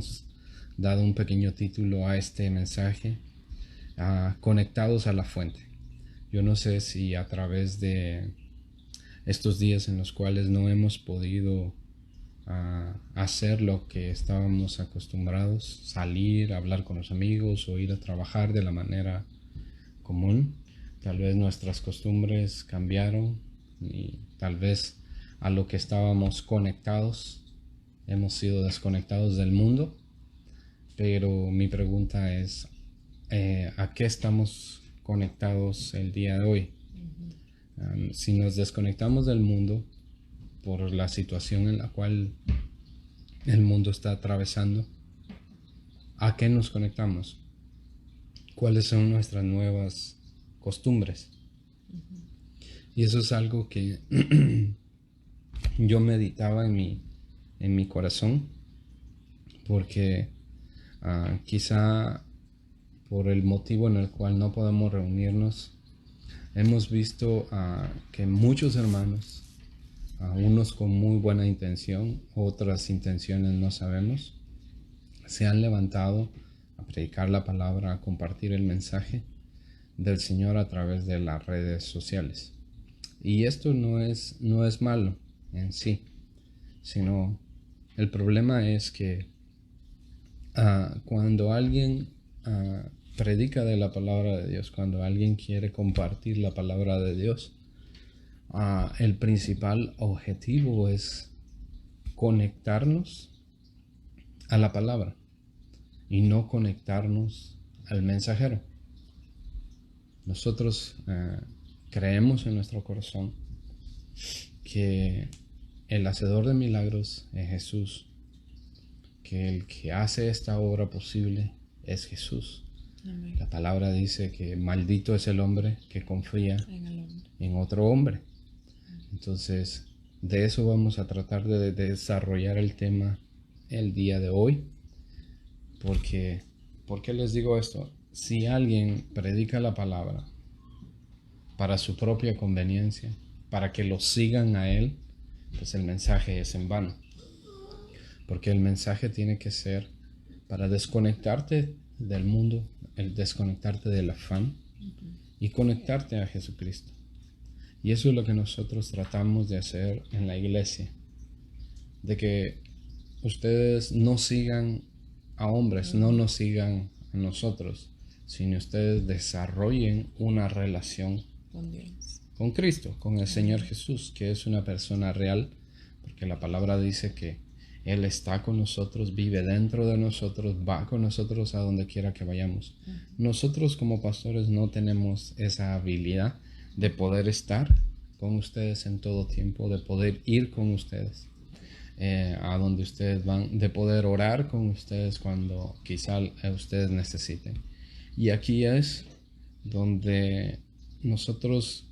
hemos dado un pequeño título a este mensaje, Conectados a la Fuente. Yo no sé si a través de estos días en los cuales no hemos podido hacer lo que estábamos acostumbrados, salir, hablar con los amigos o ir a trabajar de la manera común, tal vez nuestras costumbres cambiaron y tal vez a lo que estábamos conectados hemos sido desconectados del mundo. Pero mi pregunta es, ¿a qué estamos conectados el día de hoy? Si nos desconectamos del mundo por la situación en la cual el mundo está atravesando, ¿a qué nos conectamos? ¿Cuáles son nuestras nuevas costumbres? Y eso es algo que yo meditaba en mi corazón, porque quizá por el motivo en el cual no podemos reunirnos, hemos visto que muchos hermanos, unos con muy buena intención, otras intenciones no sabemos, se han levantado a predicar la palabra, a compartir el mensaje del Señor a través de las redes sociales. Y esto no es malo en sí, sino el problema es que cuando alguien predica de la palabra de Dios, cuando alguien quiere compartir la palabra de Dios, el principal objetivo es conectarnos a la palabra y no conectarnos al mensajero. Nosotros creemos en nuestro corazón que el hacedor de milagros es Jesús, que el que hace esta obra posible es Jesús. Amén. La palabra dice que maldito es el hombre que confía en otro hombre. Entonces, de eso vamos a tratar de desarrollar el tema el día de hoy. Porque, ¿por qué les digo esto? Si alguien predica la palabra para su propia conveniencia, para que lo sigan a él, pues el mensaje es en vano. Porque el mensaje tiene que ser para desconectarte del mundo, el desconectarte del afán y conectarte a Jesucristo. Y eso es lo que nosotros tratamos de hacer en la iglesia. De que ustedes no sigan a hombres, no nos sigan a nosotros, sino ustedes desarrollen una relación con Dios, con Cristo, con el Señor Jesús, que es una persona real, porque la palabra dice que Él está con nosotros, vive dentro de nosotros, va con nosotros a donde quiera que vayamos. Nosotros como pastores no tenemos esa habilidad de poder estar con ustedes en todo tiempo, de poder ir con ustedes a donde ustedes van, de poder orar con ustedes cuando quizá ustedes necesiten. Y aquí es donde nosotros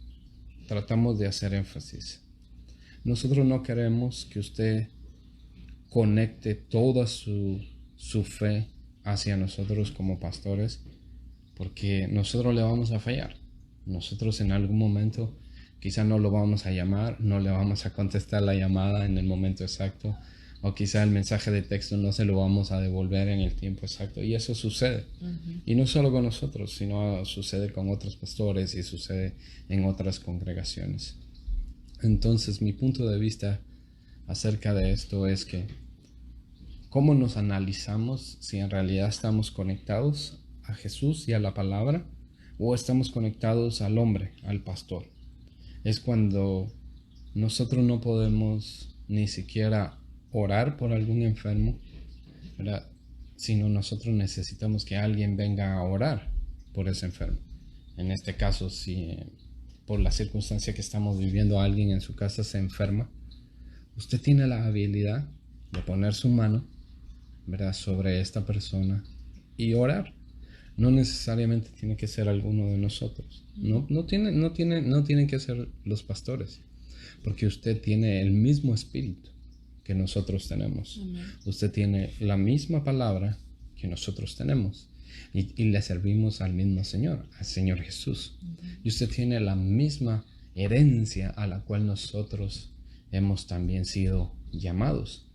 tratamos de hacer énfasis. Nosotros no queremos que usted conecte toda su fe hacia nosotros como pastores, porque nosotros le vamos a fallar. Nosotros en algún momento quizá no lo vamos a llamar, no le vamos a contestar la llamada en el momento exacto, o quizá el mensaje de texto no se lo vamos a devolver en el tiempo exacto, y eso sucede. Y no solo con nosotros, sino sucede con otros pastores y sucede en otras congregaciones. Entonces mi punto de vista acerca de esto es que ¿cómo nos analizamos si en realidad estamos conectados a Jesús y a la palabra o estamos conectados al hombre, al pastor? Es cuando nosotros no podemos ni siquiera orar por algún enfermo, ¿verdad? Sino nosotros necesitamos que alguien venga a orar por ese enfermo. En este caso, si por la circunstancia que estamos viviendo alguien en su casa se enferma, usted tiene la habilidad de poner su mano, ¿verdad?, sobre esta persona y orar. No necesariamente tiene que ser alguno de nosotros. No tienen que ser los pastores, porque usted tiene el mismo espíritu que nosotros tenemos. Amén. Usted tiene la misma palabra que nosotros tenemos y le servimos al mismo Señor, al Señor Jesús. Y usted tiene la misma herencia a la cual nosotros hemos también sido llamados.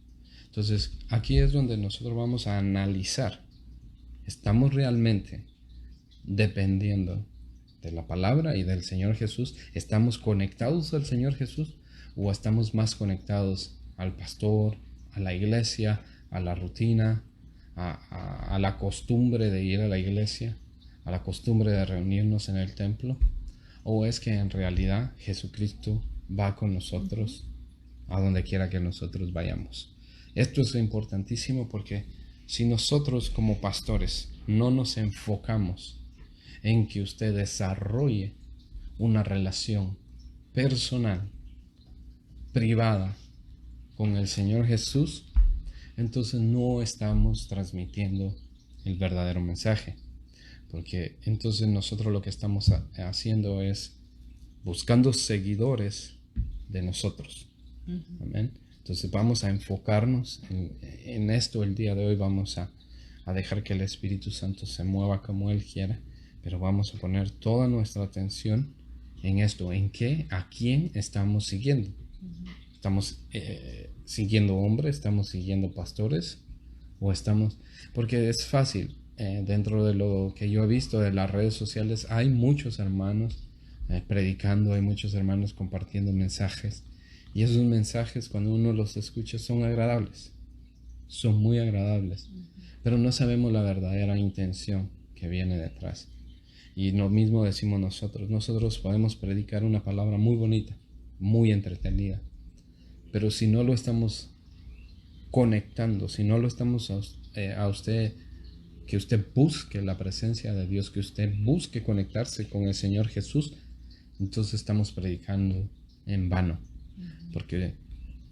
Entonces, aquí es donde nosotros vamos a analizar. ¿Estamos realmente dependiendo de la palabra y del Señor Jesús? ¿Estamos conectados al Señor Jesús? ¿O estamos más conectados al pastor, a la iglesia, a la rutina, a la costumbre de ir a la iglesia, a la costumbre de reunirnos en el templo? ¿O es que en realidad Jesucristo va con nosotros a donde quiera que nosotros vayamos? Esto es importantísimo porque si nosotros como pastores no nos enfocamos en que usted desarrolle una relación personal, privada con el Señor Jesús, entonces no estamos transmitiendo el verdadero mensaje. Porque entonces nosotros lo que estamos haciendo es buscando seguidores de nosotros. Amén. Entonces vamos a enfocarnos en esto el día de hoy. Vamos a dejar que el Espíritu Santo se mueva como Él quiera, pero vamos a poner toda nuestra atención en esto, en qué, a quién estamos siguiendo. ¿Estamos siguiendo hombres? ¿Estamos siguiendo pastores? ¿O estamos...? Porque es fácil, dentro de lo que yo he visto de las redes sociales, hay muchos hermanos predicando, hay muchos hermanos compartiendo mensajes, y esos mensajes cuando uno los escucha son agradables, son muy agradables, pero no sabemos la verdadera intención que viene detrás. Y lo mismo decimos nosotros podemos predicar una palabra muy bonita, muy entretenida, pero si no lo estamos conectando, si no lo estamos a usted, que usted busque la presencia de Dios, que usted busque conectarse con el Señor Jesús, entonces estamos predicando en vano, porque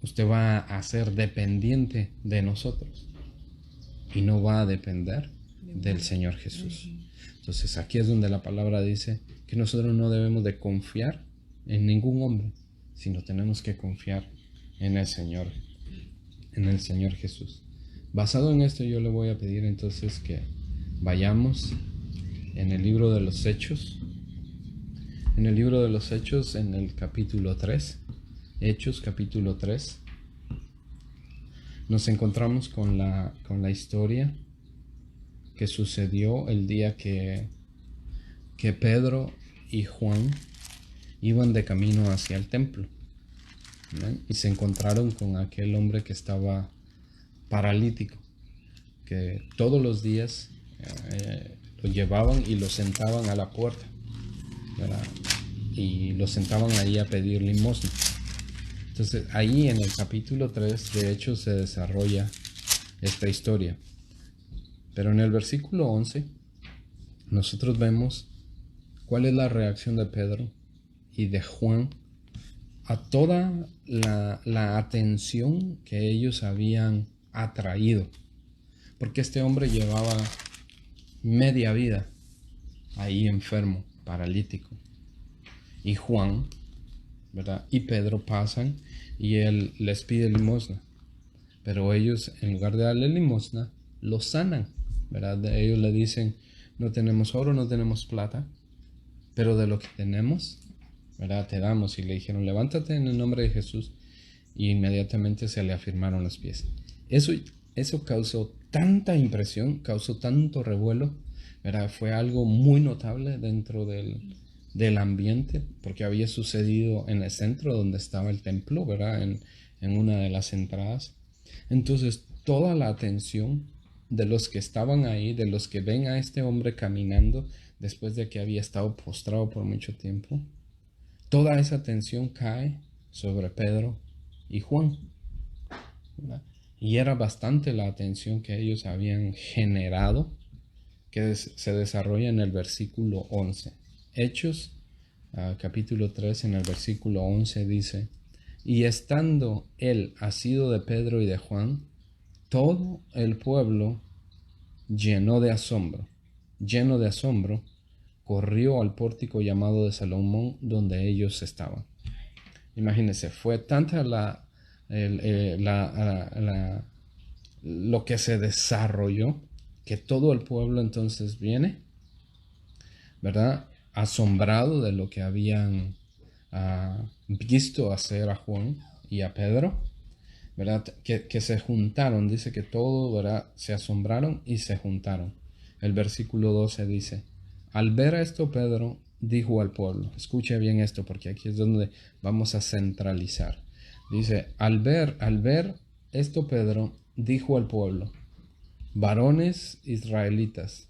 usted va a ser dependiente de nosotros y no va a depender del Señor Jesús. Entonces aquí es donde la palabra dice que nosotros no debemos de confiar en ningún hombre, sino tenemos que confiar en el Señor Jesús. Basado en esto, yo le voy a pedir entonces que vayamos en el libro de los Hechos. En el libro de los Hechos, en el capítulo 3, Hechos capítulo 3, nos encontramos con la historia que sucedió el día que Pedro y Juan iban de camino hacia el templo, ¿no? Y se encontraron con aquel hombre que estaba paralítico, que todos los días lo llevaban y lo sentaban a la puerta, ¿verdad? Y lo sentaban ahí a pedir limosna. Entonces ahí en el capítulo 3 de hecho se desarrolla esta historia. Pero en el versículo 11 nosotros vemos cuál es la reacción de Pedro y de Juan a toda la atención que ellos habían atraído. Porque este hombre llevaba media vida ahí enfermo, paralítico. Y Juan, ¿verdad? Y Pedro pasan y él les pide limosna. Pero ellos, en lugar de darle limosna, lo sanan, ¿verdad? Ellos le dicen, no tenemos oro, no tenemos plata, pero de lo que tenemos, ¿verdad? Te damos. Y le dijeron, levántate en el nombre de Jesús. Y inmediatamente se le afirmaron los pies. Eso causó tanta impresión, causó tanto revuelo, ¿verdad? Fue algo muy notable dentro del ambiente, porque había sucedido en el centro donde estaba el templo, ¿verdad? En una de las entradas. Entonces, toda la atención de los que estaban ahí, de los que ven a este hombre caminando después de que había estado postrado por mucho tiempo, toda esa atención cae sobre Pedro y Juan, ¿verdad? Y era bastante la atención que ellos habían generado, que se desarrolla en el versículo 11. Hechos, capítulo 3, en el versículo 11 dice, y estando él asido de Pedro y de Juan, todo el pueblo lleno de asombro, corrió al pórtico llamado de Salomón, donde ellos estaban. Imagínense, fue tanta lo que se desarrolló, que todo el pueblo entonces viene, ¿verdad? Asombrado de lo que habían visto hacer a Juan y a Pedro. ¿verdad? Que se juntaron, dice que todos, ¿verdad? Se asombraron y se juntaron. El versículo 12 dice, al ver esto Pedro dijo al pueblo, escuche bien esto porque aquí es donde vamos a centralizar. Dice, al ver esto Pedro dijo al pueblo, varones israelitas,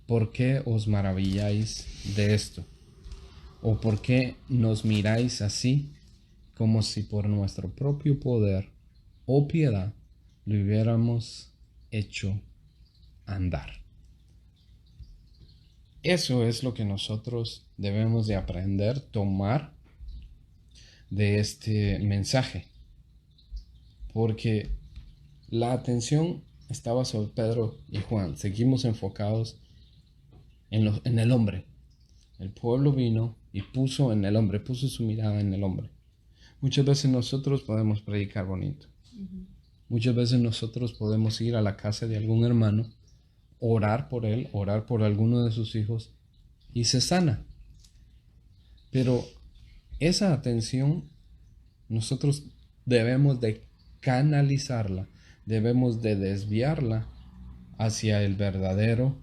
¿por qué os maravilláis de esto? ¿O por qué nos miráis así, como si por nuestro propio poder o piedad lo hubiéramos hecho andar? Eso es lo que nosotros debemos de aprender, tomar de este mensaje, porque la atención estaba sobre Pedro y Juan. Seguimos enfocados en el hombre. El pueblo vino y puso en el hombre, puso su mirada en el hombre. Muchas veces nosotros podemos predicar bonito. Muchas veces nosotros podemos ir a la casa de algún hermano, orar por él, orar por alguno de sus hijos y se sana. Pero esa atención nosotros debemos de canalizarla, debemos de desviarla hacia el verdadero,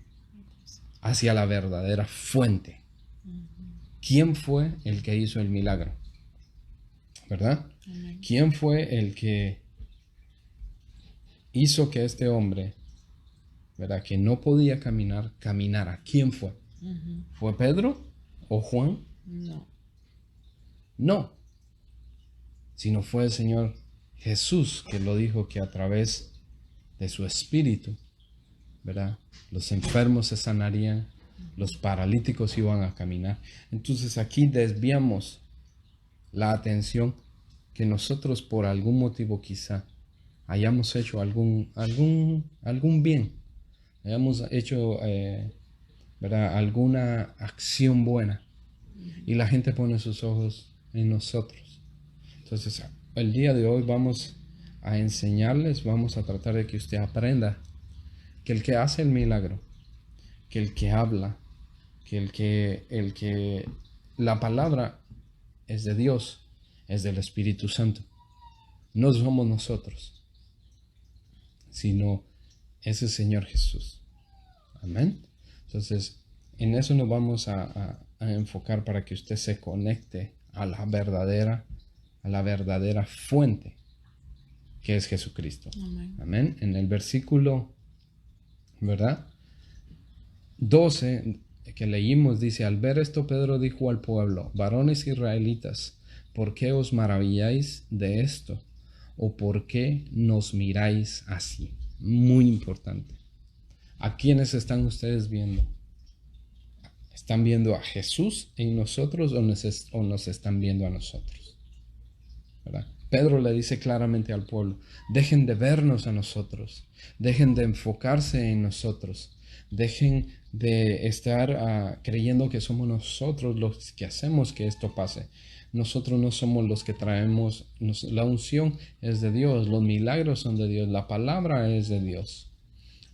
hacia la verdadera fuente. ¿Quién fue el que hizo el milagro? ¿Verdad? ¿Quién fue el que hizo que este hombre, ¿verdad?, que no podía caminar, caminara? ¿Quién fue? ¿Fue Pedro o Juan? No, sino fue el Señor Jesús que lo dijo, que a través de su espíritu, ¿verdad?, los enfermos se sanarían, los paralíticos iban a caminar. Entonces aquí desviamos la atención que nosotros por algún motivo quizá hayamos hecho algún bien, hayamos hecho ¿verdad?, alguna acción buena, y la gente pone sus ojos en nosotros. Entonces el día de hoy vamos a enseñarles, vamos a tratar de que usted aprenda que el que hace el milagro, que el que habla, que la palabra es de Dios, es del Espíritu Santo. No somos nosotros, sino es el Señor Jesús. Amén. Entonces, en eso nos vamos a enfocar para que usted se conecte a la verdadera fuente, que es Jesucristo. Amén. Amén. En el versículo, ¿verdad?, 12 que leímos dice, al ver esto Pedro dijo al pueblo, varones israelitas, ¿por qué os maravilláis de esto? ¿O por qué nos miráis así? Muy importante. ¿A quiénes están ustedes viendo? ¿Están viendo a Jesús en nosotros o nos están viendo a nosotros? ¿Verdad? Pedro le dice claramente al pueblo, dejen de vernos a nosotros, dejen de enfocarse en nosotros, dejen de estar creyendo que somos nosotros los que hacemos que esto pase. Nosotros no somos los que traemos, la unción es de Dios, los milagros son de Dios, la palabra es de Dios.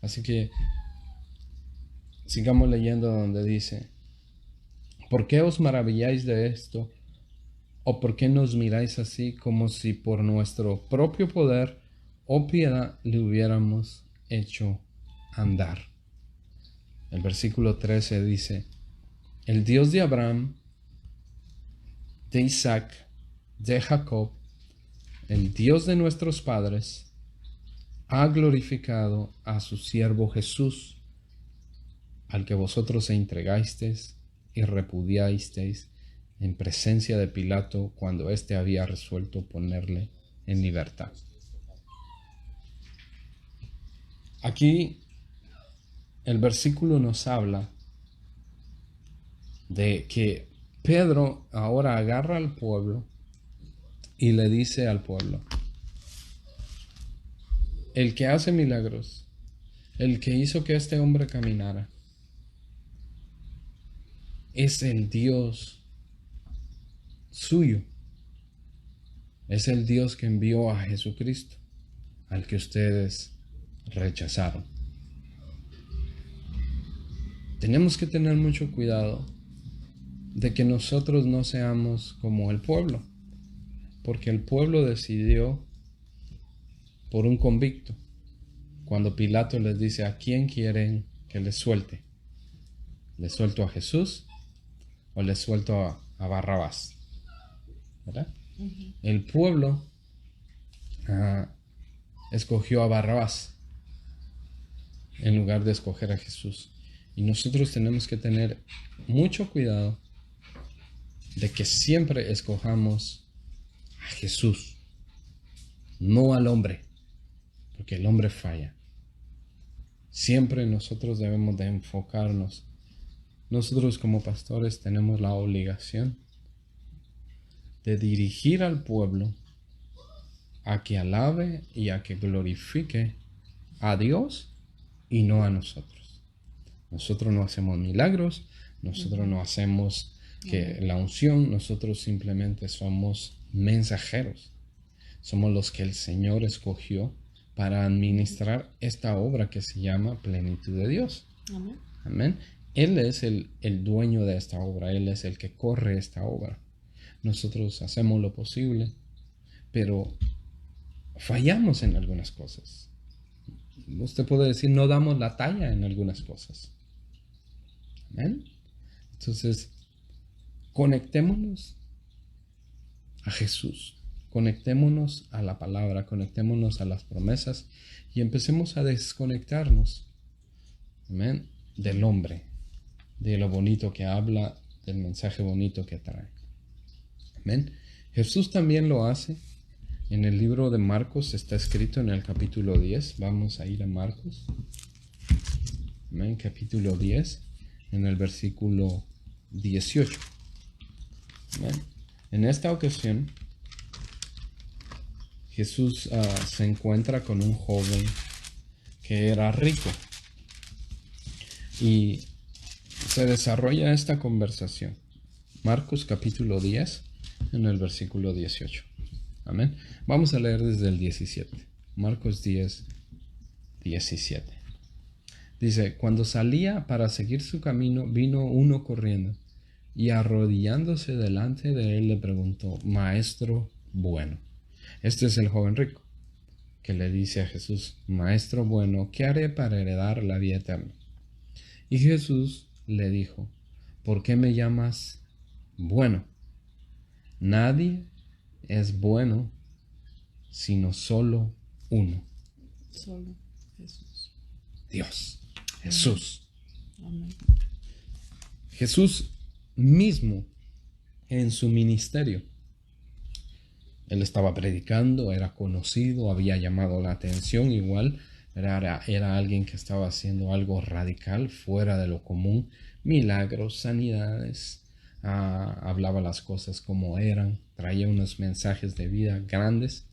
Así que sigamos leyendo donde dice, ¿por qué os maravilláis de esto? ¿O por qué nos miráis así, como si por nuestro propio poder o piedad le hubiéramos hecho andar? El versículo 13 dice, el Dios de Abraham, de Isaac, de Jacob, el Dios de nuestros padres, ha glorificado a su siervo Jesús, al que vosotros entregasteis y repudiasteis en presencia de Pilato cuando éste había resuelto ponerle en libertad. Aquí el versículo nos habla de que Pedro ahora agarra al pueblo y le dice al pueblo, el que hace milagros, el que hizo que este hombre caminara, es el Dios suyo. Es el Dios que envió a Jesucristo, al que ustedes rechazaron. Tenemos que tener mucho cuidado de que nosotros no seamos como el pueblo, porque el pueblo decidió por un convicto. Cuando Pilato les dice, ¿a quién quieren que les suelte? ¿Les suelto a Jesús o les suelto a Barrabás? ¿Verdad? El pueblo escogió a Barrabás en lugar de escoger a Jesús. Y nosotros tenemos que tener mucho cuidado de que siempre escojamos a Jesús, no al hombre, porque el hombre falla. Siempre nosotros debemos de enfocarnos. Nosotros como pastores tenemos la obligación de dirigir al pueblo a que alabe y a que glorifique a Dios y no a nosotros. Nosotros no hacemos milagros, nosotros no hacemos la unción, nosotros simplemente somos mensajeros. Somos los que el Señor escogió para administrar esta obra que se llama plenitud de Dios. Amén. Amén. Él es el dueño de esta obra, Él es el que corre esta obra. Nosotros hacemos lo posible, pero fallamos en algunas cosas. Usted puede decir, no damos la talla en algunas cosas. Amén. Entonces, conectémonos a Jesús, conectémonos a la palabra, conectémonos a las promesas y empecemos a desconectarnos, amén, del hombre, de lo bonito que habla, del mensaje bonito que trae. Amén. Jesús también lo hace. En el libro de Marcos está escrito en el capítulo 10. Vamos a ir a Marcos. Amén. Capítulo 10, en el versículo 18. Amén. En esta ocasión, Jesús se encuentra con un joven que era rico. Y se desarrolla esta conversación. Marcos capítulo 10, en el versículo 18. Amén. Vamos a leer desde el 17. Marcos 10, 17. Dice, cuando salía para seguir su camino, vino uno corriendo y arrodillándose delante de él le preguntó, Maestro bueno. Este es el joven rico que le dice a Jesús, Maestro bueno, ¿qué haré para heredar la vida eterna? Y Jesús le dijo, ¿por qué me llamas bueno? Nadie es bueno sino solo uno. Solo Jesús. Dios. Jesús. Amén. Jesús mismo en su ministerio. Él estaba predicando, era conocido, había llamado la atención igual. Era alguien que estaba haciendo algo radical, fuera de lo común. Milagros, sanidades. Hablaba las cosas como eran. Traía unos mensajes de vida grandes.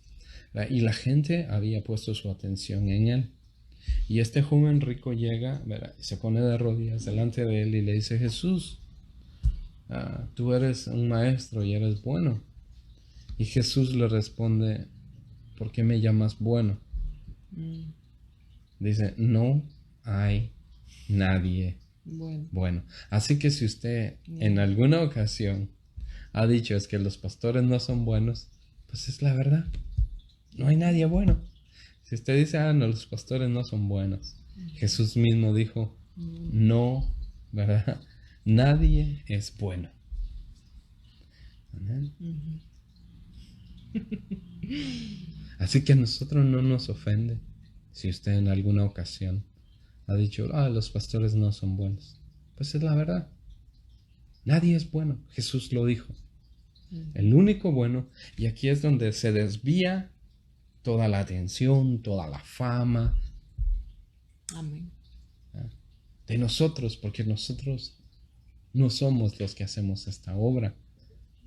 Y la gente había puesto su atención en él. Y este joven rico llega, se pone de rodillas delante de él y le dice, Jesús, tú eres un maestro y eres bueno. Y Jesús le responde, ¿por qué me llamas bueno? Dice, no hay nadie bueno. Así que si usted en alguna ocasión ha dicho es que los pastores no son buenos, pues es la verdad. No hay nadie bueno. Si usted dice, no, los pastores no son buenos. Jesús mismo dijo, no, ¿verdad? Nadie es bueno. Amén. Así que a nosotros no nos ofende si usted en alguna ocasión ha dicho, los pastores no son buenos. Pues es la verdad. Nadie es bueno. Jesús lo dijo. El único bueno, y aquí es donde se desvía toda la atención, toda la fama. Amén. De nosotros, porque nosotros no somos los que hacemos esta obra,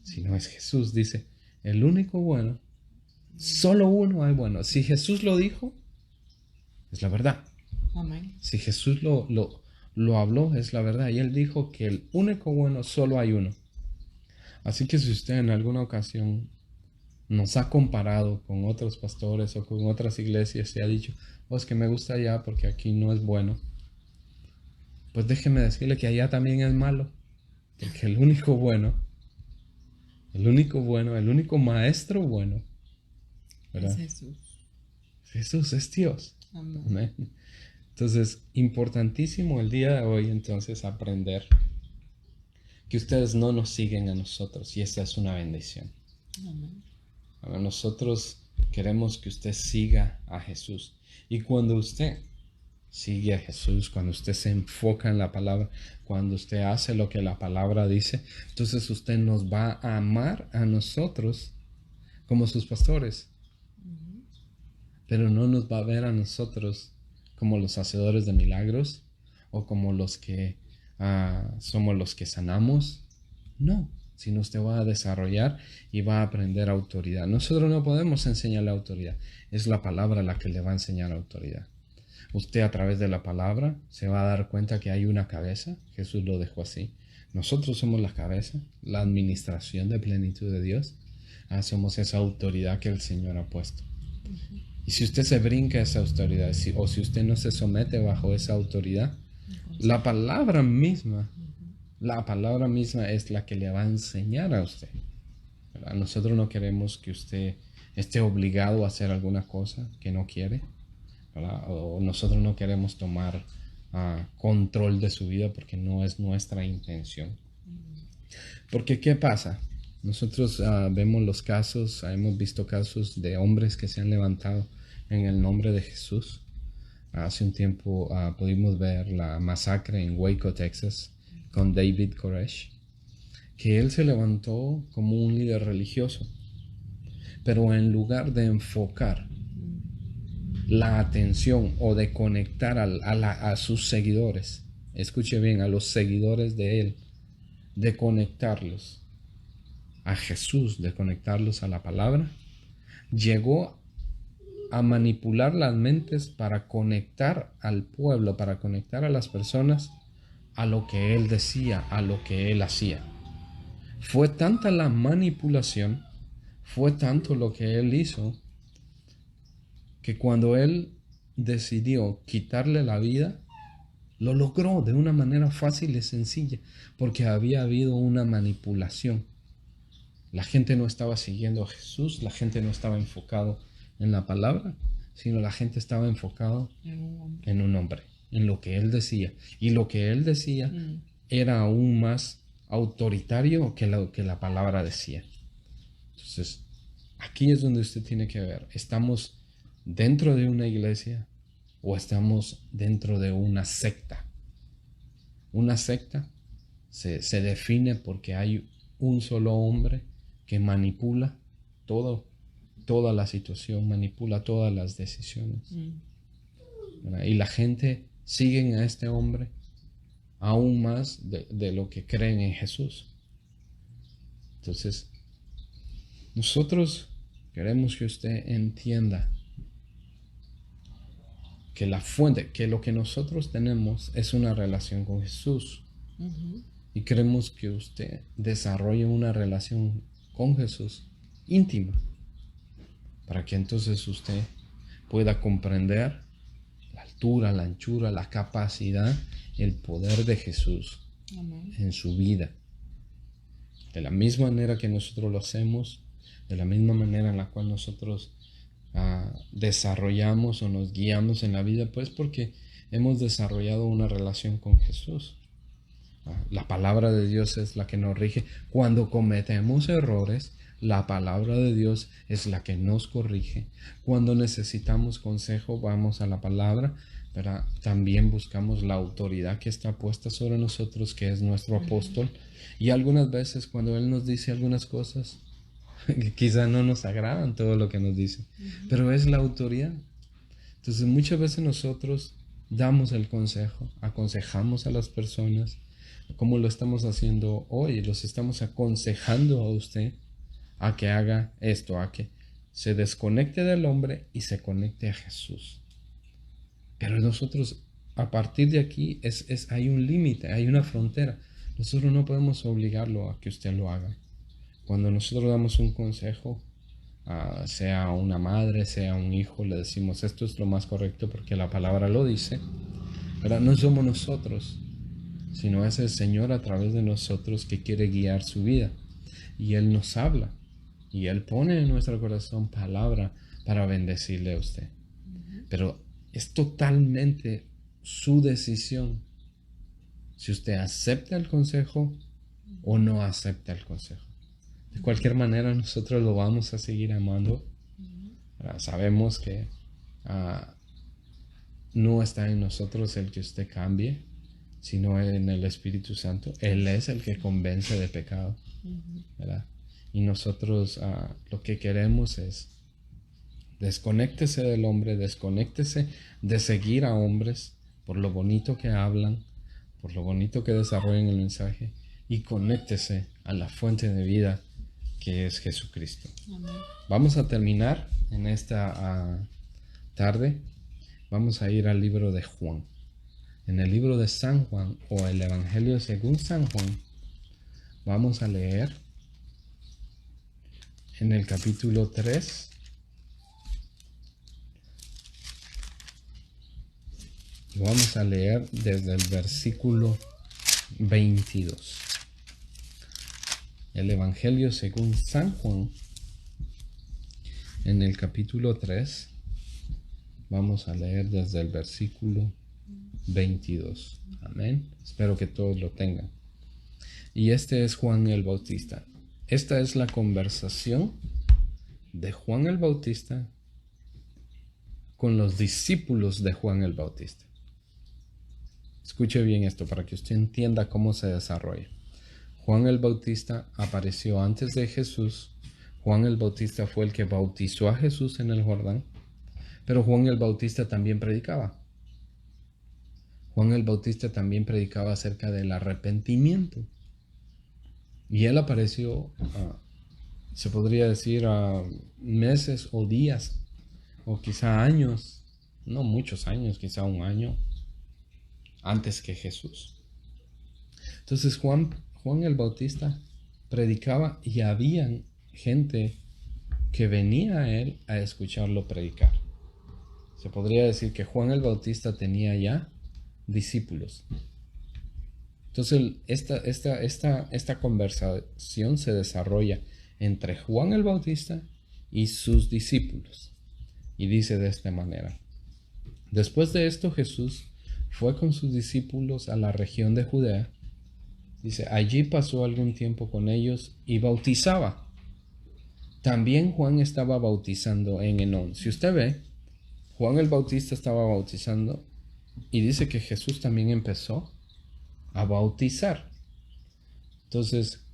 sino es Jesús. Dice, el único bueno, solo uno hay bueno. Si Jesús lo dijo, es la verdad. Amén. Si Jesús lo habló, es la verdad. Y Él dijo que el único bueno, solo hay uno. Así que si usted en alguna ocasión nos ha comparado con otros pastores o con otras iglesias y ha dicho, es que me gusta allá porque aquí no es bueno, pues déjeme decirle que allá también es malo. Porque el único bueno, el único maestro bueno, ¿verdad? Es Jesús. Jesús es Dios. Amén. Amén. Entonces, importantísimo el día de hoy, entonces, aprender que ustedes no nos siguen a nosotros y esa es una bendición. Amén. Ahora, nosotros queremos que usted siga a Jesús. Y cuando usted sigue a Jesús, cuando usted se enfoca en la palabra, cuando usted hace lo que la palabra dice, entonces usted nos va a amar a nosotros como sus pastores. Pero no nos va a ver a nosotros como los hacedores de milagros o como los que somos los que sanamos. No, sino usted va a desarrollar y va a aprender autoridad. Nosotros no podemos enseñarle autoridad. Es la palabra la que le va a enseñar autoridad. Usted a través de la palabra se va a dar cuenta que hay una cabeza. Jesús lo dejó así. Nosotros somos la cabeza, la administración de plenitud de Dios. Somos esa autoridad que el Señor ha puesto. Y si usted se brinca esa autoridad, o si usted no se somete bajo esa autoridad, la palabra misma es la que le va a enseñar a usted. ¿Verdad? Nosotros no queremos que usted esté obligado a hacer alguna cosa que no quiere, ¿verdad? O nosotros no queremos tomar control de su vida porque no es nuestra intención. Porque ¿qué pasa? Nosotros vemos los casos, hemos visto casos de hombres que se han levantado en el nombre de Jesús. Hace un tiempo pudimos ver la masacre en Waco, Texas, con David Koresh, que él se levantó como un líder religioso, pero en lugar de enfocar la atención o de conectar a sus seguidores, escuche bien, a los seguidores de él, de conectarlos a Jesús, de conectarlos a la palabra, llegó a manipular las mentes para conectar al pueblo, para conectar a las personas a lo que él decía, a lo que él hacía. Fue tanta la manipulación, fue tanto lo que él hizo, que cuando él decidió quitarle la vida, lo logró de una manera fácil y sencilla, porque había habido una manipulación. La gente no estaba siguiendo a Jesús, la gente no estaba enfocado en la palabra, sino la gente estaba enfocado en un hombre, en lo que él decía. Y lo que él decía era aún más autoritario que lo que la palabra decía. Entonces, aquí es donde usted tiene que ver, ¿estamos dentro de una iglesia o estamos dentro de una secta? Una secta se define porque hay un solo hombre que manipula toda la situación, manipula todas las decisiones. Y la gente sigue a este hombre aún más de lo que creen en Jesús. Entonces, nosotros queremos que usted entienda que la fuente, que lo que nosotros tenemos es una relación con Jesús. Y queremos que usted desarrolle una relación con Jesús íntima, para que entonces usted pueda comprender la altura, la anchura, la capacidad, el poder de Jesús en su vida. De la misma manera que nosotros lo hacemos, de la misma manera en la cual nosotros desarrollamos o nos guiamos en la vida, pues porque hemos desarrollado una relación con Jesús. La palabra de Dios es la que nos rige. Cuando cometemos errores, la palabra de Dios es la que nos corrige. Cuando necesitamos consejo, vamos a la palabra, pero también buscamos la autoridad que está puesta sobre nosotros, que es nuestro apóstol. Y algunas veces cuando Él nos dice algunas cosas, quizá no nos agradan todo lo que nos dice, pero es la autoridad. Entonces muchas veces nosotros damos el consejo, aconsejamos a las personas, como lo estamos haciendo hoy, los estamos aconsejando a usted a que haga esto, a que se desconecte del hombre y se conecte a Jesús. Pero nosotros, a partir de aquí, hay un límite, hay una frontera. Nosotros no podemos obligarlo a que usted lo haga. Cuando nosotros damos un consejo, sea una madre, sea un hijo, le decimos esto es lo más correcto porque la palabra lo dice, ¿verdad? No somos nosotros, sino es el Señor a través de nosotros que quiere guiar su vida. Y Él nos habla. Y Él pone en nuestro corazón palabra para bendecirle a usted. Pero es totalmente su decisión si usted acepta el consejo o no acepta el consejo. De cualquier manera, nosotros lo vamos a seguir amando. Sabemos que no está en nosotros el que usted cambie, sino en el Espíritu Santo. Él es el que convence de pecado, ¿verdad? Y nosotros lo que queremos es desconéctese del hombre, desconéctese de seguir a hombres por lo bonito que hablan, por lo bonito que desarrollan el mensaje, y conéctese a la fuente de vida que es Jesucristo. Amén. Vamos a terminar en esta tarde. Vamos a ir al libro de Juan. En el libro de San Juan, o el Evangelio según San Juan, vamos a leer en el capítulo 3. Y vamos a leer desde el versículo 22. El Evangelio según San Juan, en el capítulo 3, vamos a leer desde el versículo 22. Amén. Espero que todos lo tengan. Y este es Juan el Bautista. Esta es la conversación de Juan el Bautista con los discípulos de Juan el Bautista. Escuche bien esto para que usted entienda cómo se desarrolla. Juan el Bautista apareció antes de Jesús. Juan el Bautista fue el que bautizó a Jesús en el Jordán. Pero Juan el Bautista también predicaba. Juan el Bautista también predicaba acerca del arrepentimiento. Y él apareció, se podría decir, meses o días, o quizá años, no muchos años, quizá un año antes que Jesús. Entonces Juan el Bautista predicaba y había gente que venía a él a escucharlo predicar. Se podría decir que Juan el Bautista tenía ya discípulos. Entonces esta conversación se desarrolla entre Juan el Bautista y sus discípulos. Y dice de esta manera: después de esto Jesús fue con sus discípulos a la región de Judea. Dice, allí pasó algún tiempo con ellos y bautizaba. También Juan estaba bautizando en Enón. Si usted ve, Juan el Bautista estaba bautizando y dice que Jesús también empezó a bautizar. Entonces,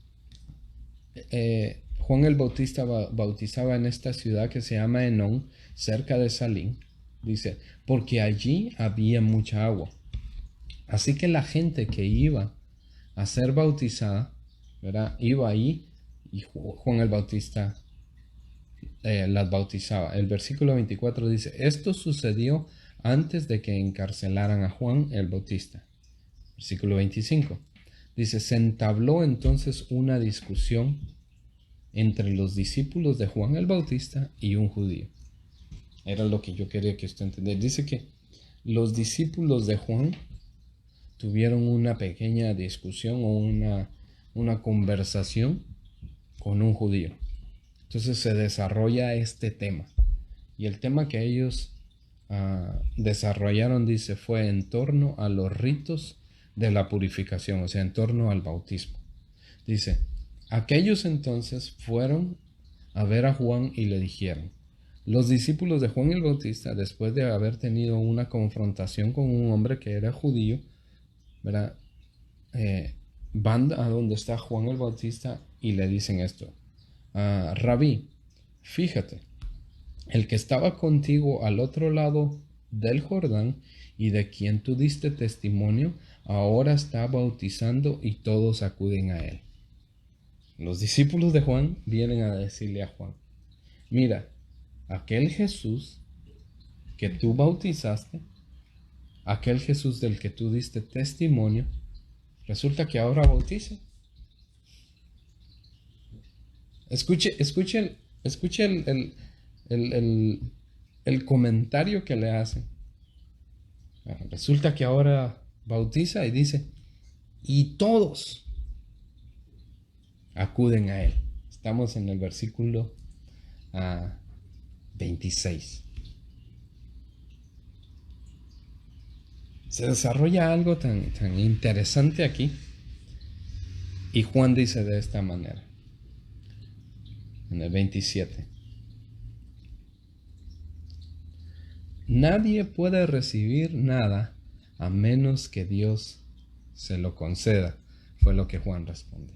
Juan el Bautista bautizaba en esta ciudad que se llama Enón, cerca de Salim. Dice, porque allí había mucha agua. Así que la gente que iba a ser bautizada, ¿verdad?, iba ahí y Juan el Bautista las bautizaba. El versículo 24 dice, esto sucedió antes de que encarcelaran a Juan el Bautista. Versículo 25 dice, se entabló entonces una discusión entre los discípulos de Juan el Bautista y un judío. Era lo que yo quería que usted entendiera. Dice que los discípulos de Juan tuvieron una pequeña discusión o una conversación con un judío. Entonces se desarrolla este tema. Y el tema que ellos desarrollaron, dice, fue en torno a los ritos de la purificación, o sea, en torno al bautismo. Dice, aquellos entonces fueron a ver a Juan y le dijeron, los discípulos de Juan el Bautista, después de haber tenido una confrontación con un hombre que era judío, ¿verdad?, van a donde está Juan el Bautista y le dicen esto, Rabí, fíjate, el que estaba contigo al otro lado del Jordán y de quien tú diste testimonio, ahora está bautizando y todos acuden a él. Los discípulos de Juan vienen a decirle a Juan, mira, aquel Jesús que tú bautizaste, aquel Jesús del que tú diste testimonio, resulta que ahora bautiza. Escuche el comentario que le hacen. Resulta que ahora bautiza y dice, y todos acuden a él. Estamos en el versículo 26. Se desarrolla algo tan interesante aquí. Y Juan dice de esta manera, en el 27. Nadie puede recibir nada a menos que Dios se lo conceda, fue lo que Juan responde.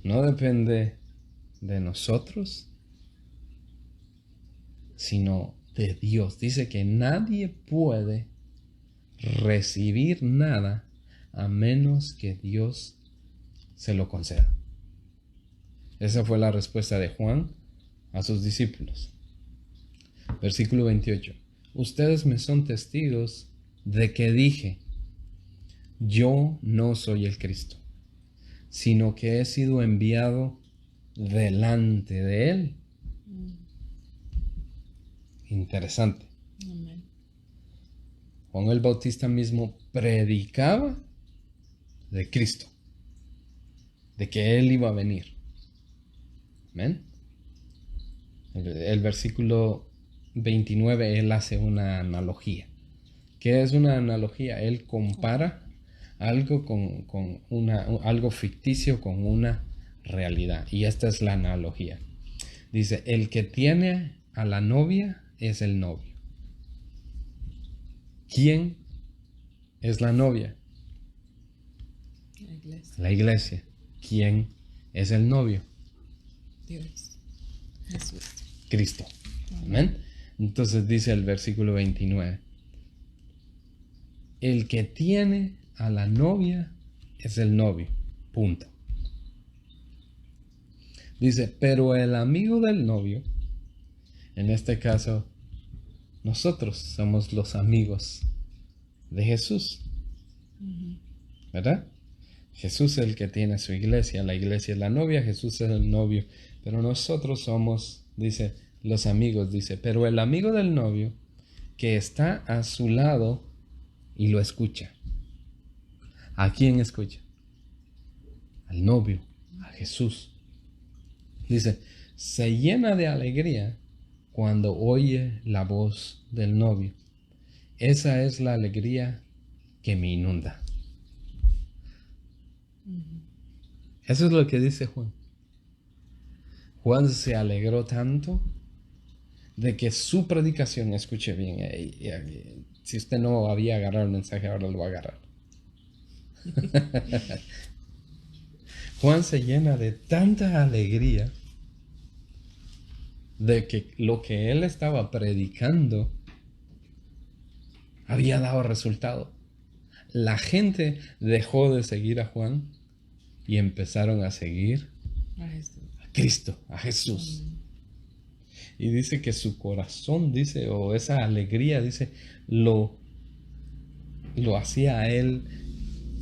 No depende de nosotros, sino de Dios. Dice que nadie puede recibir nada a menos que Dios se lo conceda. Esa fue la respuesta de Juan a sus discípulos. Versículo 28. Ustedes me son testigos de que dije, yo no soy el Cristo, sino que he sido enviado delante de Él. Interesante. Amén. Juan el Bautista mismo predicaba de Cristo, de que Él iba a venir. Amén. El versículo 29, él hace una analogía. ¿Qué es una analogía? Él compara algo con algo ficticio con una realidad. Y esta es la analogía. Dice, el que tiene a la novia es el novio. ¿Quién es la novia? La iglesia. La iglesia. ¿Quién es el novio? Dios. Jesús. Cristo. Amén. Entonces dice el versículo 29. El que tiene a la novia es el novio. Punto. Dice, pero el amigo del novio, en este caso, nosotros somos los amigos de Jesús. ¿Verdad? Jesús es el que tiene su iglesia, la iglesia es la novia, Jesús es el novio, pero nosotros somos, dice, los amigos, dice, pero el amigo del novio que está a su lado y lo escucha. ¿A quién escucha? Al novio, a Jesús. Dice, se llena de alegría cuando oye la voz del novio. Esa es la alegría que me inunda. Eso es lo que dice Juan. Juan se alegró tanto de que su predicación, escuche bien, si usted no había agarrado el mensaje, ahora lo va a agarrar. Juan se llena de tanta alegría de que lo que él estaba predicando había dado resultado. La gente dejó de seguir a Juan y empezaron a seguir a Cristo, a Jesús. Y dice que su corazón, dice, o esa alegría, dice, lo hacía a él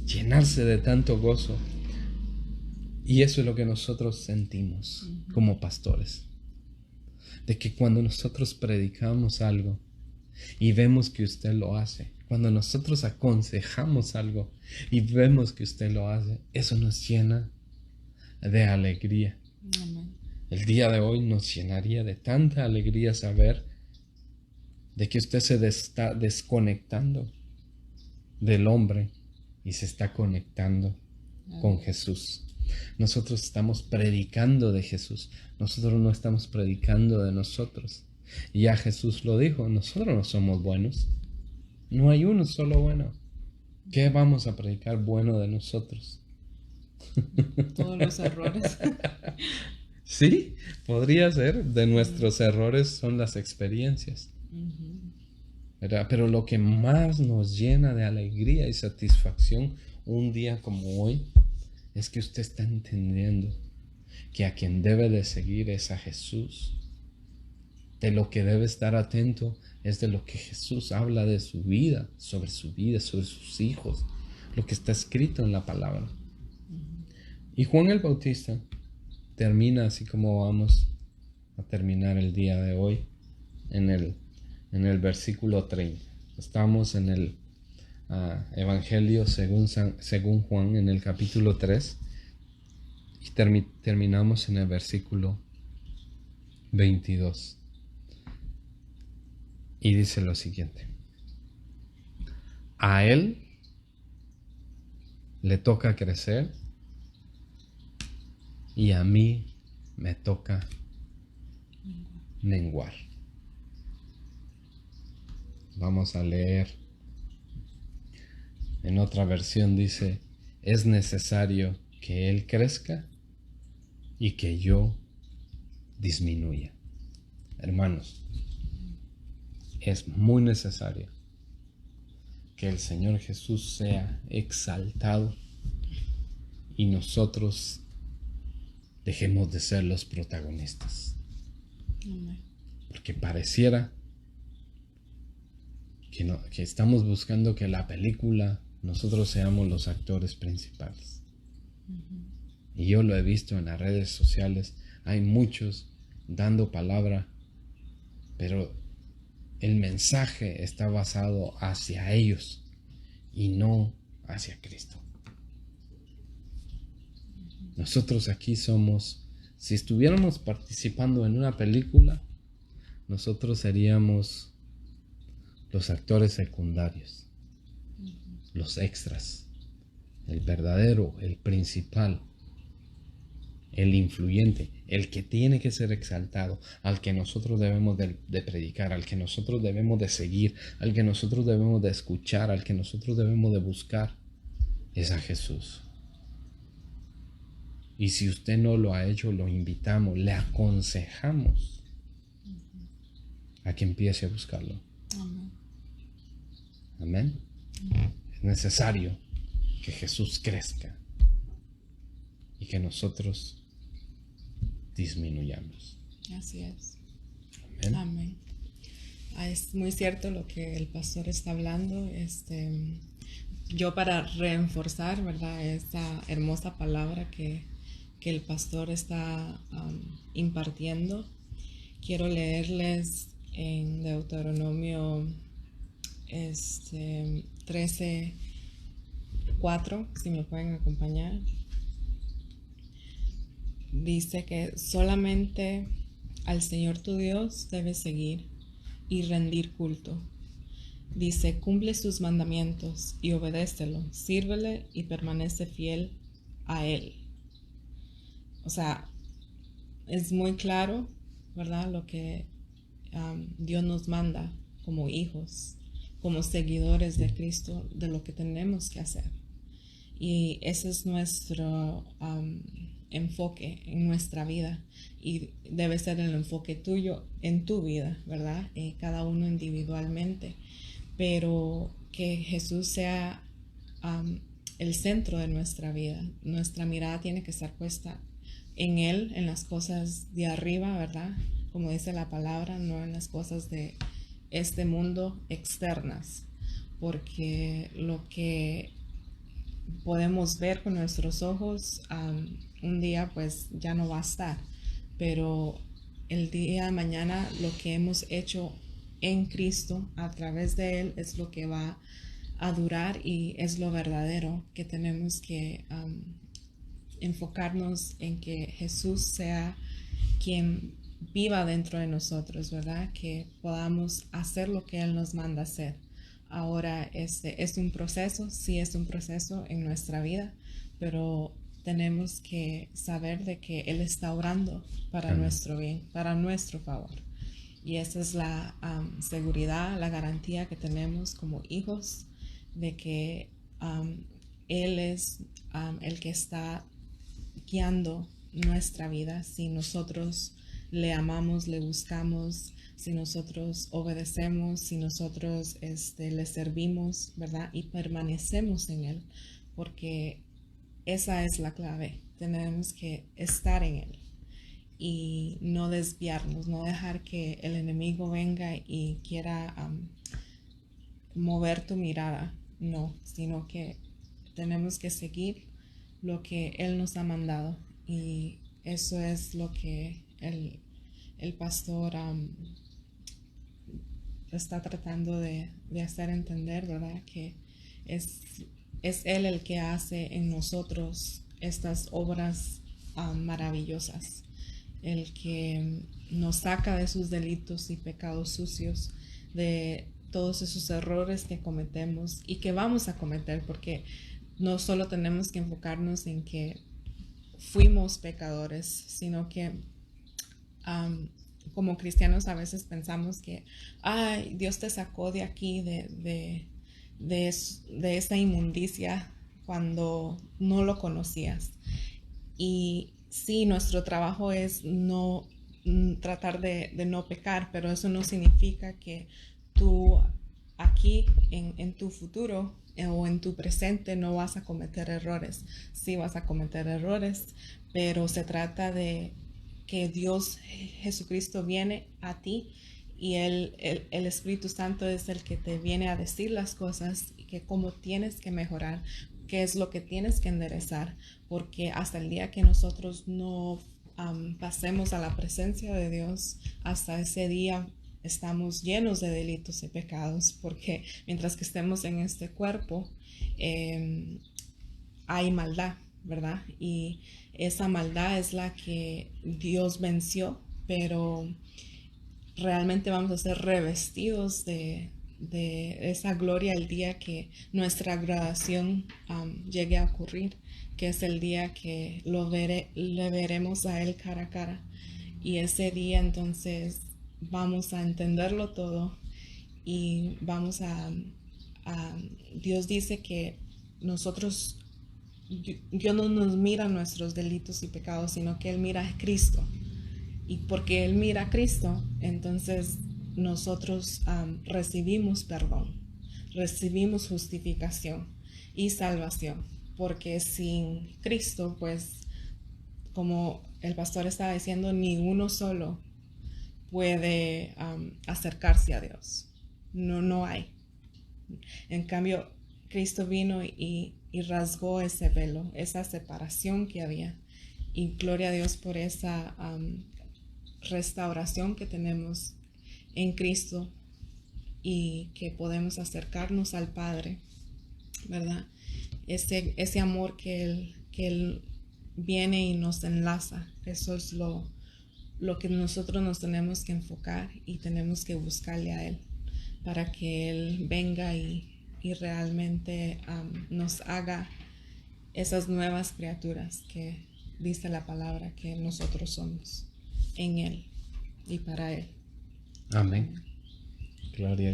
llenarse de tanto gozo. Y eso es lo que nosotros sentimos como pastores. De que cuando nosotros predicamos algo y vemos que usted lo hace, cuando nosotros aconsejamos algo y vemos que usted lo hace, eso nos llena de alegría. Amén. El día de hoy nos llenaría de tanta alegría saber de que usted se está desconectando del hombre y se está conectando con Jesús. Nosotros estamos predicando de Jesús. Nosotros no estamos predicando de nosotros. Y ya Jesús lo dijo, nosotros no somos buenos. No hay uno solo bueno. ¿Qué vamos a predicar bueno de nosotros? Todos los errores. Sí, podría ser. De nuestros errores son las experiencias. ¿Verdad? Pero lo que más nos llena de alegría y satisfacción un día como hoy es que usted está entendiendo que a quien debe de seguir es a Jesús. De lo que debe estar atento es de lo que Jesús habla de su vida, sobre sus hijos, lo que está escrito en la palabra. Y Juan el Bautista termina así como vamos a terminar el día de hoy en el versículo 30. Estamos en el Evangelio según Juan en el capítulo 3 y terminamos en el versículo 22. Y dice lo siguiente: a él le toca crecer y a mí me toca menguar. Vamos a leer. En otra versión dice: es necesario que él crezca y que yo disminuya. Hermanos, es muy necesario que el Señor Jesús sea exaltado y nosotros dejemos de ser los protagonistas. Amén. Porque pareciera que estamos buscando que la película nosotros seamos los actores principales. Y yo lo he visto en las redes sociales. Hay muchos dando palabra, pero el mensaje está basado hacia ellos y no hacia Cristo. Nosotros aquí somos, si estuviéramos participando en una película, nosotros seríamos los actores secundarios, los extras. El verdadero, el principal, el influyente, el que tiene que ser exaltado, al que nosotros debemos de predicar, al que nosotros debemos de seguir, al que nosotros debemos de escuchar, al que nosotros debemos de buscar, es a Jesús. Y si usted no lo ha hecho, lo invitamos, le aconsejamos a que empiece a buscarlo. Amén. Amén. Es necesario que Jesús crezca y que nosotros disminuyamos. Así es. Amén. Amén. Es muy cierto lo que el pastor está hablando. Yo para reforzar, ¿verdad?, esta hermosa palabra que el pastor está impartiendo, quiero leerles en Deuteronomio 13:4, si me pueden acompañar. Dice que solamente al Señor tu Dios debes seguir y rendir culto. Dice: cumple sus mandamientos y obedécelo, sírvele y permanece fiel a Él. O sea, es muy claro, ¿verdad?, lo que Dios nos manda como hijos, como seguidores de Cristo, de lo que tenemos que hacer. Y ese es nuestro enfoque en nuestra vida, y debe ser el enfoque tuyo en tu vida, ¿verdad? Cada uno individualmente, pero que Jesús sea el centro de nuestra vida. Nuestra mirada tiene que estar puesta en Él, en las cosas de arriba, ¿verdad? Como dice la palabra, no en las cosas de este mundo externas, porque lo que podemos ver con nuestros ojos un día pues ya no va a estar, pero el día de mañana lo que hemos hecho en Cristo a través de Él es lo que va a durar y es lo verdadero, que tenemos que enfocarnos en que Jesús sea quien viva dentro de nosotros, ¿verdad? Que podamos hacer lo que Él nos manda hacer. Ahora, es un proceso, sí es un proceso en nuestra vida, pero tenemos que saber de que Él está orando para nuestro bien, para nuestro favor. Y esa es la seguridad, la garantía que tenemos como hijos de que Él es el que está guiando nuestra vida. Si nosotros le amamos, le buscamos, si nosotros obedecemos, si nosotros le servimos, ¿verdad? Y permanecemos en Él, porque esa es la clave. Tenemos que estar en Él y no desviarnos, no dejar que el enemigo venga y quiera mover tu mirada, no, sino que tenemos que seguir lo que Él nos ha mandado, y eso es lo que el pastor está tratando de hacer entender, ¿verdad? Que es Él el que hace en nosotros estas obras maravillosas, el que nos saca de sus delitos y pecados sucios, de todos esos errores que cometemos y que vamos a cometer, porque no solo tenemos que enfocarnos en que fuimos pecadores, sino que como cristianos a veces pensamos que, ay, Dios te sacó de aquí, de esa inmundicia cuando no lo conocías. Y sí, nuestro trabajo es no tratar de no pecar, pero eso no significa que tú aquí en tu futuro o en tu presente no vas a cometer errores. Sí vas a cometer errores, pero se trata de que Dios Jesucristo viene a ti y el Espíritu Santo es el que te viene a decir las cosas y que cómo tienes que mejorar, qué es lo que tienes que enderezar, porque hasta el día que nosotros no pasemos a la presencia de Dios, hasta ese día estamos llenos de delitos y pecados, porque mientras que estemos en este cuerpo, hay maldad, ¿verdad? Y esa maldad es la que Dios venció, pero realmente vamos a ser revestidos de esa gloria el día que nuestra graduación llegue a ocurrir, que es el día que le veremos a Él cara a cara. Y ese día entonces vamos a entenderlo todo y vamos Dios dice que nosotros, Dios no nos mira nuestros delitos y pecados, sino que Él mira a Cristo. Y porque Él mira a Cristo, entonces nosotros recibimos perdón, recibimos justificación y salvación. Porque sin Cristo, pues, como el pastor estaba diciendo, ni uno solo puede acercarse a Dios. No, no hay. En cambio, Cristo vino y rasgó ese velo, esa separación que había. Y gloria a Dios por esa restauración que tenemos en Cristo y que podemos acercarnos al Padre, ¿verdad? Ese amor que Él viene y nos enlaza, eso es lo que nosotros nos tenemos que enfocar y tenemos que buscarle a Él para que Él venga y realmente nos haga esas nuevas criaturas que dice la palabra que nosotros somos en Él y para Él. Amén. Gloria